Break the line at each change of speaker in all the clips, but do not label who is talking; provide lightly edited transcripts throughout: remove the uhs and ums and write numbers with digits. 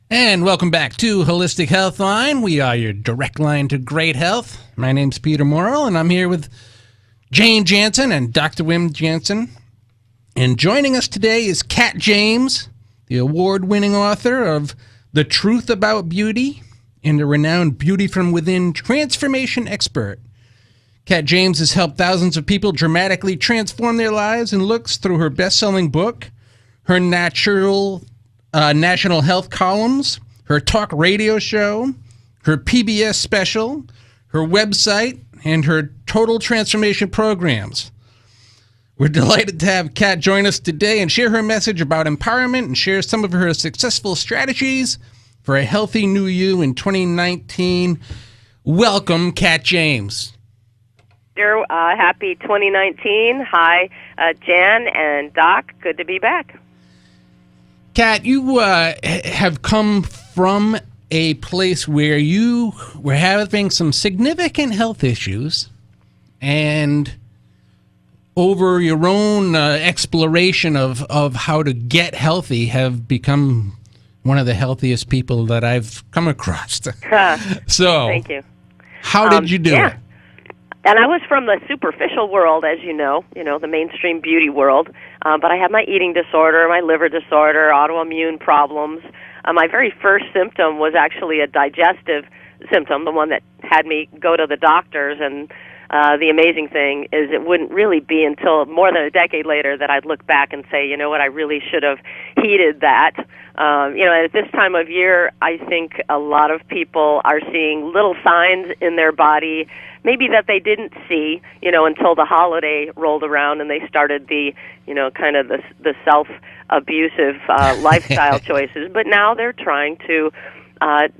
And welcome back to Holistic Healthline. We are your direct line to great health. My name's Peter Morrell, and I'm here with Jane Jansen and Dr. Wim Jansen. And joining us today is Kat James, the award-winning author of The Truth About Beauty and a renowned Beauty from Within transformation expert. Kat James has helped thousands of people dramatically transform their lives and looks through her best-selling book, her national health columns, her talk radio show, her PBS special, her website, and her total transformation programs. We're delighted to have Kat join us today and share her message about empowerment and share some of her successful strategies for a healthy new you in 2019. Welcome, Kat James.
Happy 2019. Hi, Jan and Doc. Good to be back.
Kat, you have come from a place where you were having some significant health issues, and over your own exploration of how to get healthy have become one of the healthiest people that I've come across. So,
thank you.
How did you do it?
And I was from the superficial world, as you know, the mainstream beauty world. But I had my eating disorder, my liver disorder, autoimmune problems. My very first symptom was actually a digestive symptom, the one that had me go to the doctors. And the amazing thing is it wouldn't really be until more than a decade later that I'd look back and say, you know what, I really should have heeded that. At this time of year, I think a lot of people are seeing little signs in their body, maybe that they didn't see, until the holiday rolled around and they started the, kind of the self-abusive lifestyle choices. But now they're trying to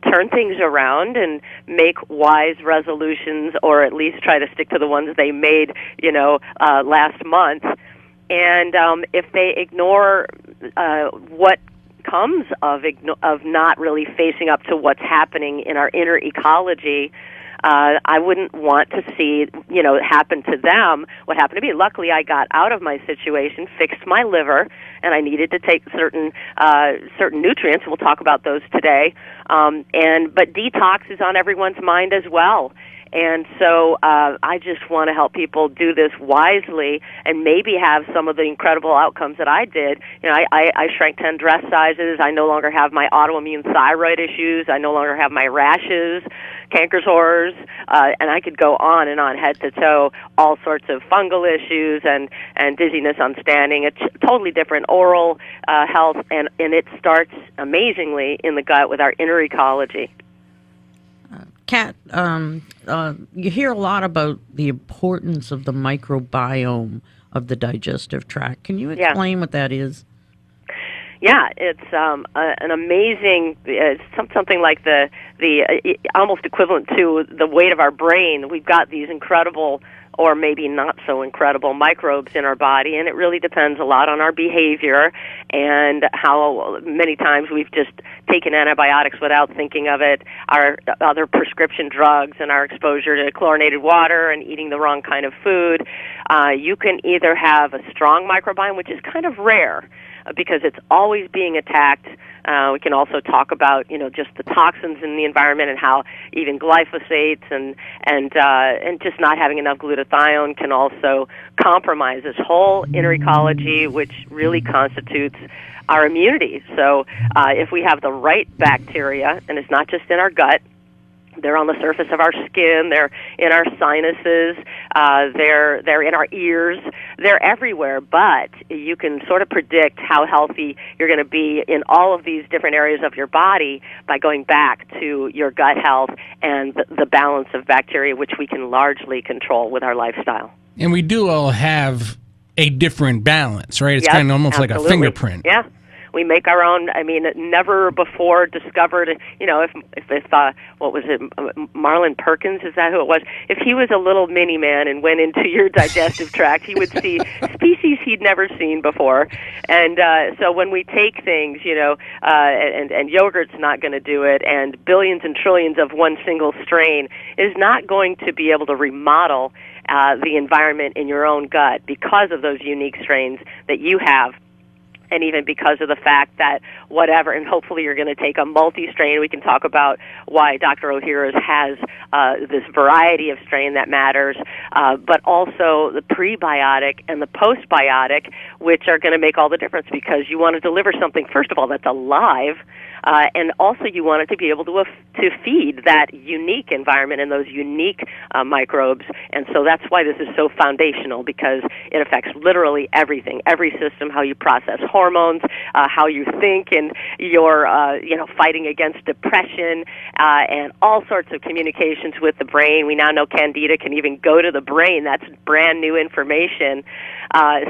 turn things around and make wise resolutions, or at least try to stick to the ones they made, last month. And if they ignore what comes of not really facing up to what's happening in our inner ecology, I wouldn't want to see, happen to them what happened to me. Luckily, I got out of my situation, fixed my liver, and I needed to take certain nutrients, and we'll talk about those today. But detox is on everyone's mind as well. And so I just want to help people do this wisely and maybe have some of the incredible outcomes that I did. I shrank 10 dress sizes. I no longer have my autoimmune thyroid issues. I no longer have my rashes, canker sores, and I could go on and on, head to toe, all sorts of fungal issues and dizziness on standing. It's totally different oral health, and it starts amazingly in the gut with our inner ecology.
Kat, you hear a lot about the importance of the microbiome of the digestive tract. Can you explain what that is?
Yeah, it's an amazing, it's something like the almost equivalent to the weight of our brain. We've got these incredible, or maybe not so incredible, microbes in our body, and it really depends a lot on our behavior and how many times we've just taken antibiotics without thinking of it, our other prescription drugs, and our exposure to chlorinated water and eating the wrong kind of food. You can either have a strong microbiome, which is kind of rare, because it's always being attacked. We can also talk about, just the toxins in the environment and how even glyphosates and just not having enough glutathione can also compromise this whole inner ecology, which really constitutes our immunity. So if we have the right bacteria, and it's not just in our gut, they're on the surface of our skin, they're in our sinuses, they're in our ears, they're everywhere, but you can sort of predict how healthy you're going to be in all of these different areas of your body by going back to your gut health and the balance of bacteria, which we can largely control with our lifestyle.
And we do all have a different balance, right? It's kind of almost like a fingerprint.
Yeah. We make our own. I mean, never before discovered. If what was it, Marlon Perkins? Is that who it was? If he was a little mini man and went into your digestive tract, he would see species he'd never seen before. And so when we take things, and yogurt's not going to do it, and billions and trillions of one single strain is not going to be able to remodel the environment in your own gut because of those unique strains that you have. And even because of the fact that whatever, and hopefully you're going to take a multi-strain, we can talk about why Dr. Ohhira's has this variety of strain that matters, but also the prebiotic and the postbiotic, which are going to make all the difference because you want to deliver something, first of all, that's alive, and also you want it to be able to feed that unique environment and those unique microbes. And so that's why this is so foundational, because it affects literally everything, every system, how you process hormones, how you think, and your fighting against depression, and all sorts of communications with the brain. We now know Candida can even go to the brain. That's brand new information.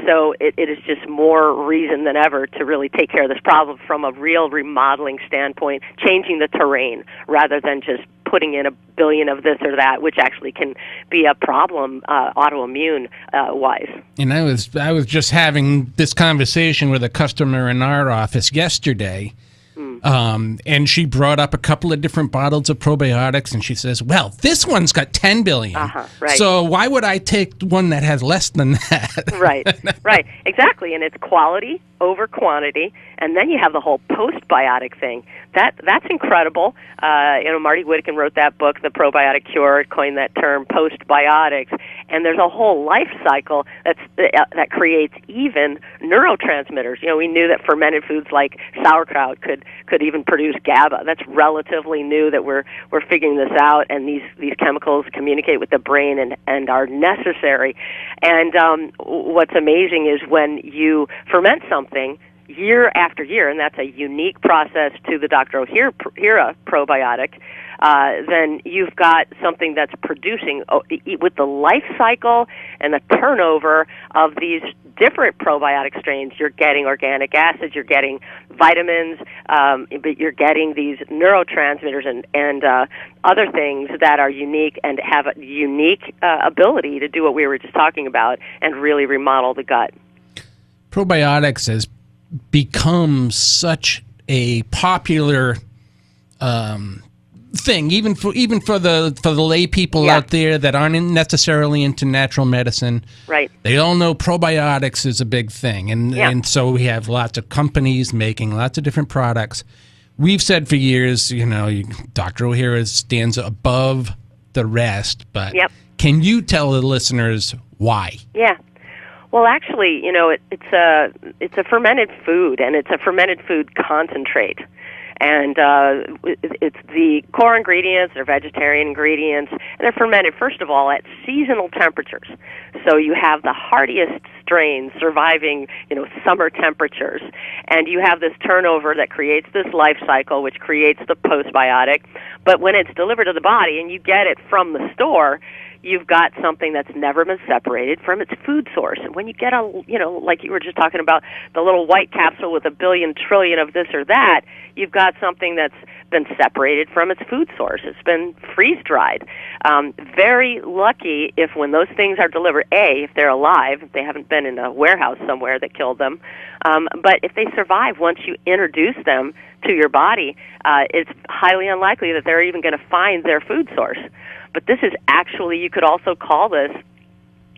So it is just more reason than ever to really take care of this problem from a real remodeling standpoint, changing the terrain rather than just putting in a billion of this or that, which actually can be a problem autoimmune wise.
And I was just having this conversation with a customer in our office yesterday. And she brought up a couple of different bottles of probiotics, and she says, well, this one's got 10 billion.
Right.
So why would I take one that has less than that?
Right, exactly. And it's quality over quantity, and then you have the whole postbiotic thing. That's incredible. Marty Whittakin wrote that book, The Probiotic Cure, coined that term, postbiotics, and there's a whole life cycle that creates even neurotransmitters. We knew that fermented foods like sauerkraut could even produce GABA. That's relatively new that we're figuring this out, and these chemicals communicate with the brain and are necessary. And what's amazing is when you ferment something year after year, and that's a unique process to the Dr. Ohhira probiotic, then you've got something that's producing, with the life cycle and the turnover of these different probiotic strains, you're getting organic acids, you're getting vitamins, but you're getting these neurotransmitters and other things that are unique and have a unique ability to do what we were just talking about and really remodel the gut.
Probiotics has become such a popular thing, even for the lay people out there that aren't necessarily into natural medicine. Right. They all know probiotics is a big thing, and so we have lots of companies making lots of different products. We've said for years, Dr. Ohhira stands above the rest, but can you tell the listeners why?
Yeah. Well, actually, it's a fermented food, and it's a fermented food concentrate. And it's the core ingredients, they're vegetarian ingredients, and they're fermented, first of all, at seasonal temperatures. So you have the hardiest strains surviving, summer temperatures. And you have this turnover that creates this life cycle, which creates the postbiotic. But when it's delivered to the body and you get it from the store, you've got something that's never been separated from its food source. And when you get like you were just talking about, the little white capsule with a billion trillion of this or that, you've got something that's been separated from its food source. It's been freeze-dried. Very lucky if when those things are delivered, if they're alive, if they haven't been in a warehouse somewhere that killed them, but if they survive once you introduce them to your body, it's highly unlikely that they're even going to find their food source. But this is actually, you could also call this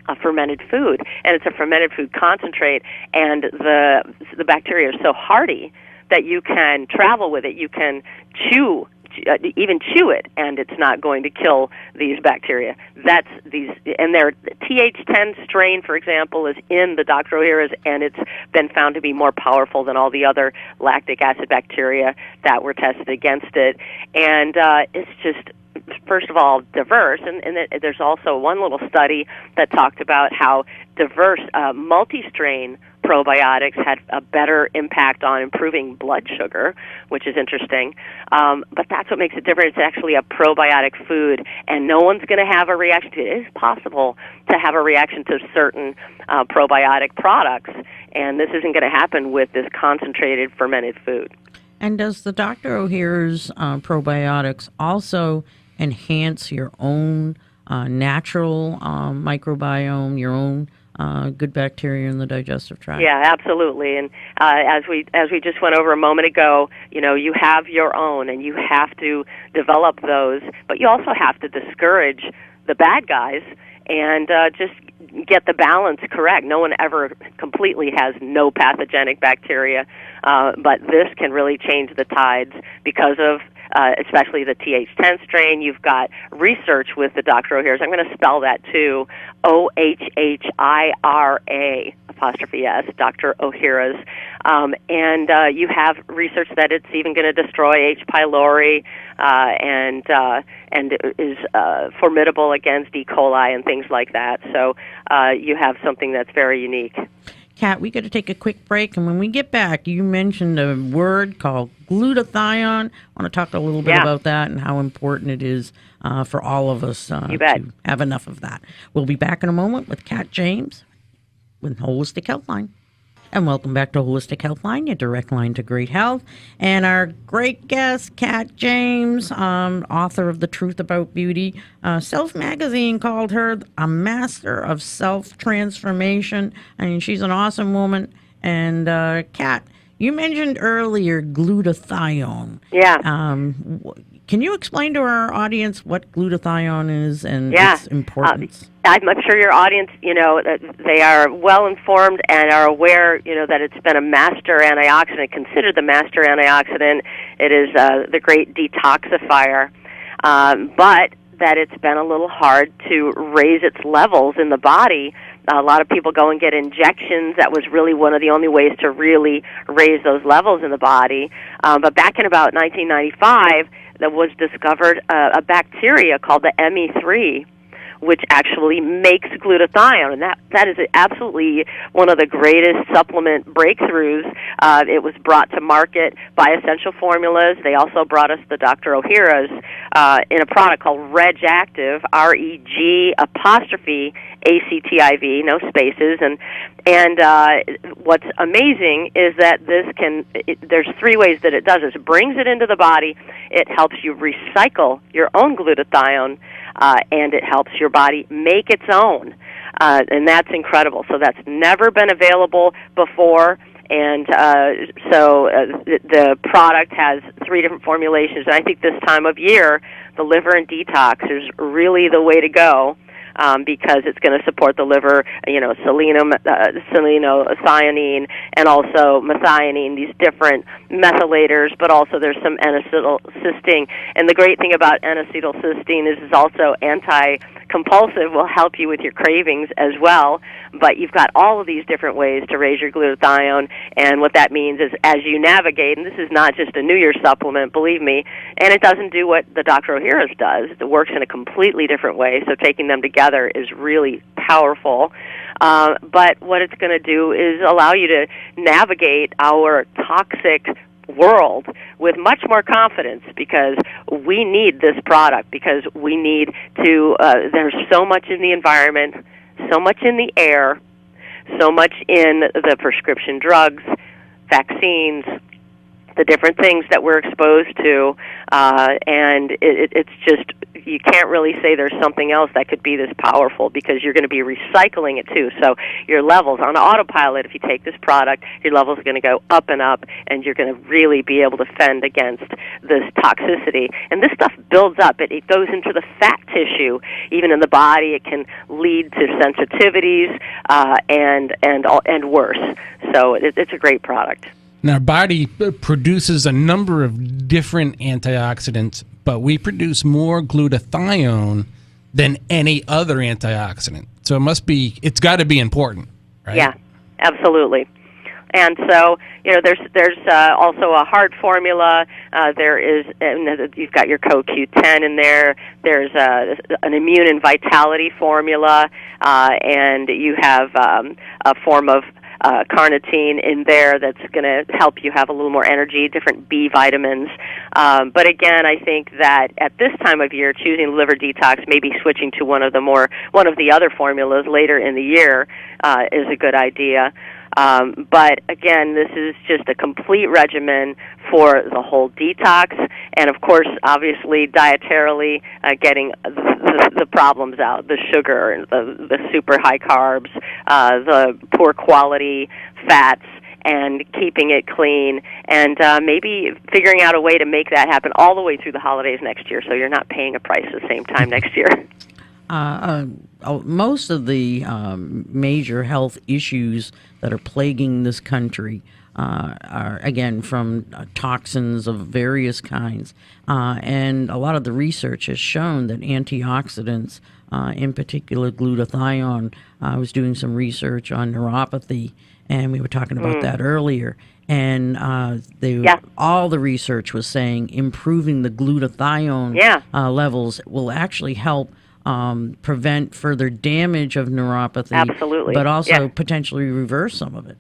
a fermented food, and it's a fermented food concentrate, and the bacteria are so hardy that you can travel with it. You can even chew it, and it's not going to kill these bacteria. And their TH10 strain, for example, is in the Dr. Ohhira's, and it's been found to be more powerful than all the other lactic acid bacteria that were tested against it. And it's just, first of all, diverse, and there's also one little study that talked about how diverse multi-strain probiotics had a better impact on improving blood sugar, which is interesting. But that's what makes it different. It's actually a probiotic food, and no one's going to have a reaction to it. It is possible to have a reaction to certain probiotic products, and this isn't going to happen with this concentrated fermented food.
And does the Dr. Ohhira's probiotics also enhance your own natural microbiome, your own good bacteria in the digestive tract?
Yeah, absolutely. And as we just went over a moment ago, you have your own, and you have to develop those, but you also have to discourage the bad guys and just get the balance correct. No one ever completely has no pathogenic bacteria, but this can really change the tides because of especially the TH10 strain. You've got research with the Dr. O'Hara's. I'm going to spell that too, OHHIRA apostrophe S, Dr. O'Hara's. And you have research that it's even going to destroy H. pylori and is formidable against E. coli and things like that. So you have something that's very unique.
Kat, we got to take a quick break, and when we get back, you mentioned a word called glutathione. I want to talk a little bit about that and how important it is for all of us to have enough of that. We'll be back in a moment with Kat James with Holistic Healthline. And welcome back to Holistic Healthline, your direct line to great health. And our great guest, Kat James, author of The Truth About Beauty. Self Magazine called her a master of self-transformation. I mean, she's an awesome woman. And Kat, you mentioned earlier glutathione.
Yeah.
Can you explain to our audience what glutathione is and its importance?
I'm sure your audience, they are well informed and are aware, that it's been a master antioxidant, considered the master antioxidant. It is the great detoxifier, but that it's been a little hard to raise its levels in the body. A lot of people go and get injections. That was really one of the only ways to really raise those levels in the body. But back in about 1995, there was discovered a bacteria called the ME3, which actually makes glutathione, and that is absolutely one of the greatest supplement breakthroughs. It was brought to market by Essential Formulas. They also brought us the Dr. O'Hara's in a product called RegActive, RegActiv, no spaces, and what's amazing is that there's three ways that it does this. It brings it into the body, it helps you recycle your own glutathione, and it helps your body make its own, and that's incredible. So that's never been available before, and the product has 3 different formulations, and I think this time of year, the liver and detox is really the way to go. Because it's going to support the liver, selenothionine, and also methionine, these different methylators, but also there's some N-acetylcysteine. And the great thing about N-acetylcysteine is it's also anti-compulsive, will help you with your cravings as well. But you've got all of these different ways to raise your glutathione, and what that means is as you navigate, and this is not just a New Year's supplement, believe me, and it doesn't do what the Dr. O'Hara's does. It works in a completely different way, so taking them together is really powerful. But what it's going to do is allow you to navigate our toxic world with much more confidence, because we need this product, because we need to, there's so much in the environment, so much in the air, so much in the prescription drugs, vaccines, the different things that we're exposed to, and it's just, you can't really say there's something else that could be this powerful, because you're going to be recycling it too. So your levels on autopilot, if you take this product, your levels are going to go up and up, and you're going to really be able to fend against this toxicity. And this stuff builds up. It goes into the fat tissue, even in the body. It can lead to sensitivities and worse. So it's a great product.
Now, our body produces a number of different antioxidants, but we produce more glutathione than any other antioxidant. So it's got to be important, right?
Yeah, absolutely. And so, there's also a heart formula. There is, you've got your CoQ10 in there. There's an immune and vitality formula, and you have a form of carnitine in there that's going to help you have a little more energy, different B vitamins. But again, I think that at this time of year, choosing liver detox, maybe switching to one of the other formulas later in the year is a good idea. But again, this is just a complete regimen for the whole detox, and of course, obviously, dietarily getting the problems out, the sugar, the super high carbs, the poor quality fats, and keeping it clean, and maybe figuring out a way to make that happen all the way through the holidays next year, so you're not paying a price at the same time next year.
Most of the major health issues that are plaguing this country are, again, from toxins of various kinds. And a lot of the research has shown that antioxidants, in particular glutathione, I was doing some research on neuropathy, and we were talking about that earlier. And all the research was saying improving the glutathione levels will actually help prevent further damage of neuropathy.
Absolutely.
But also potentially reverse some of it.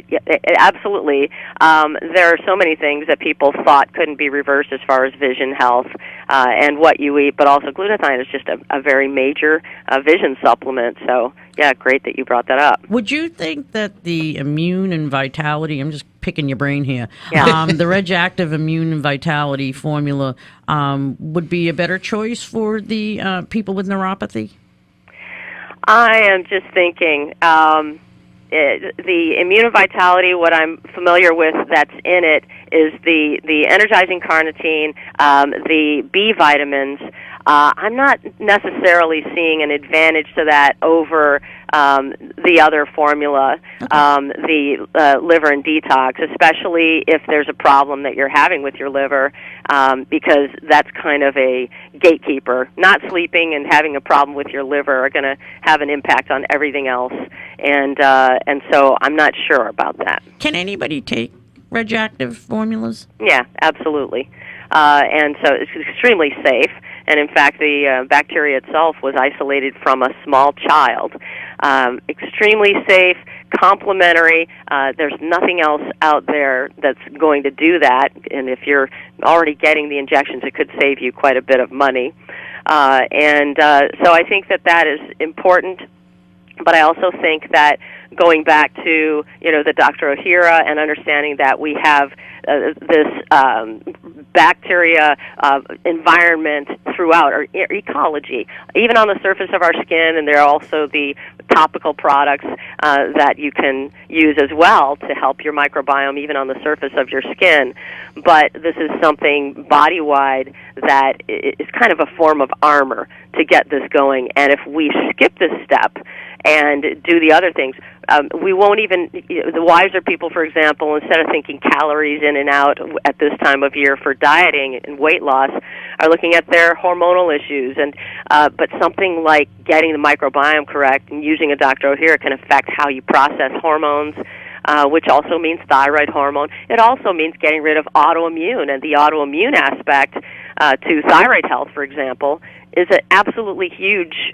Yeah, absolutely. There are so many things that people thought couldn't be reversed as far as vision health and what you eat, but also glutathione is just a very major vision supplement. So, yeah, great that you brought that up.
Would you think that the immune and vitality, I'm just picking your brain here,
yeah.
The Reg-Active Immune and Vitality formula would be a better choice for the people with neuropathy?
I am just thinking... the immune and vitality, what I'm familiar with that's in it is the energizing carnitine, the B vitamins. I'm not necessarily seeing an advantage to that over the other formula, the liver and detox, especially if there's a problem that you're having with your liver, because that's kind of a gatekeeper. Not sleeping and having a problem with your liver are going to have an impact on everything else, and so I'm not sure about that.
Can anybody take Reg-Active formulas?
Yeah, absolutely. And so it's extremely safe. And in fact, the bacteria itself was isolated from a small child. Extremely safe, complementary. There's nothing else out there that's going to do that. And if you're already getting the injections, it could save you quite a bit of money. So I think that is important. But I also think that going back to, the Dr. Ohhira and understanding that we have this bacteria environment throughout, or ecology, even on the surface of our skin, and there are also the topical products that you can use as well to help your microbiome even on the surface of your skin. But this is something body-wide that is kind of a form of armor to get this going. And if we skip this step and do the other things, we won't even, the wiser people, for example, instead of thinking calories in and out at this time of year for dieting and weight loss, are looking at their hormonal issues. And but something like getting the microbiome correct and using a Dr. Ohhira can affect how you process hormones, which also means thyroid hormone. It also means getting rid of autoimmune, and the autoimmune aspect to thyroid health, for example, is an absolutely huge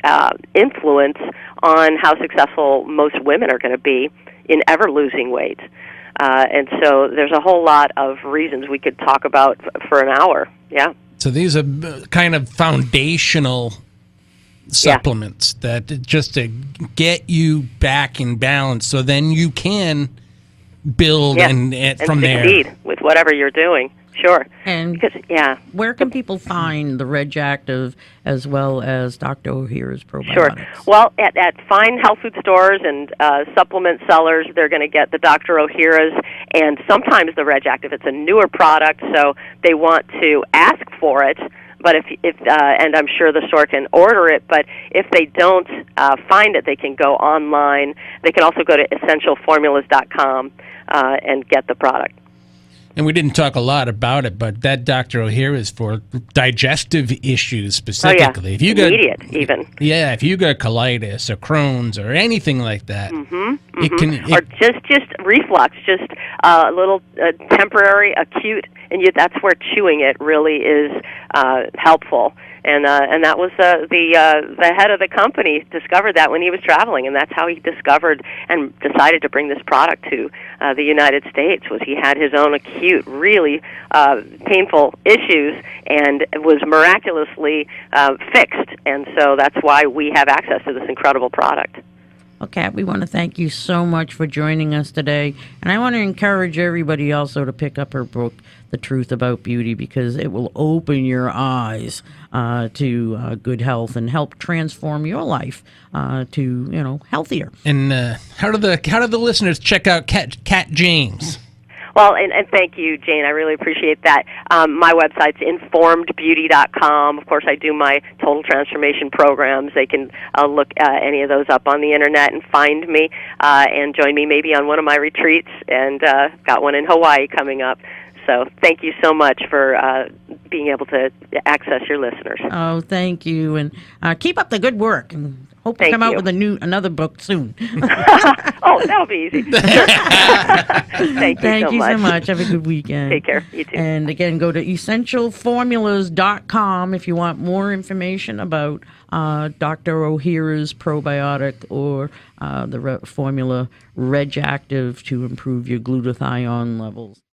influence on how successful most women are going to be in ever losing weight. And so there's a whole lot of reasons we could talk about for an hour. Yeah.
So these are kind of foundational supplements that just to get you back in balance, so then you can build and from there
succeed with whatever you're doing. Sure.
And where can people find the Reg-Active as well as Dr. Ohhira's probiotics?
Sure. Well, at fine health food stores and supplement sellers, they're going to get the Dr. Ohhira's and sometimes the Reg-Active. It's a newer product, so they want to ask for it. But if and I'm sure the store can order it, but if they don't find it, they can go online. They can also go to essentialformulas.com and get the product.
And we didn't talk a lot about it, but that Dr. Ohhira is for digestive issues specifically.
If you immediate, even.
Yeah, if you got colitis or Crohn's or anything like that,
or just reflux, just a little temporary, acute, and that's where chewing it really is helpful. And that was the head of the company discovered that when he was traveling, and that's how he discovered and decided to bring this product to the United States. Was he had his own acute, really painful issues, and was miraculously fixed. And so that's why we have access to this incredible product.
Well, Kat, we want to thank you so much for joining us today. And I want to encourage everybody also to pick up her book, The Truth About Beauty, because it will open your eyes to good health and help transform your life to, healthier.
And how do the listeners check out Kat James?
Well, and thank you, Jane. I really appreciate that. My website's informedbeauty.com. Of course, I do my total transformation programs. They can look any of those up on the internet and find me and join me maybe on one of my retreats. And got one in Hawaii coming up. So thank you so much for being able to access your listeners.
Oh, thank you, and keep up the good work. And hope to come out with another book soon.
Oh, that'll be easy. Thank you so much.
Have a good weekend.
Take care. You too.
And again, go to essentialformulas.com if you want more information about Dr. O'Hara's probiotic or the formula Reg Active to improve your glutathione levels.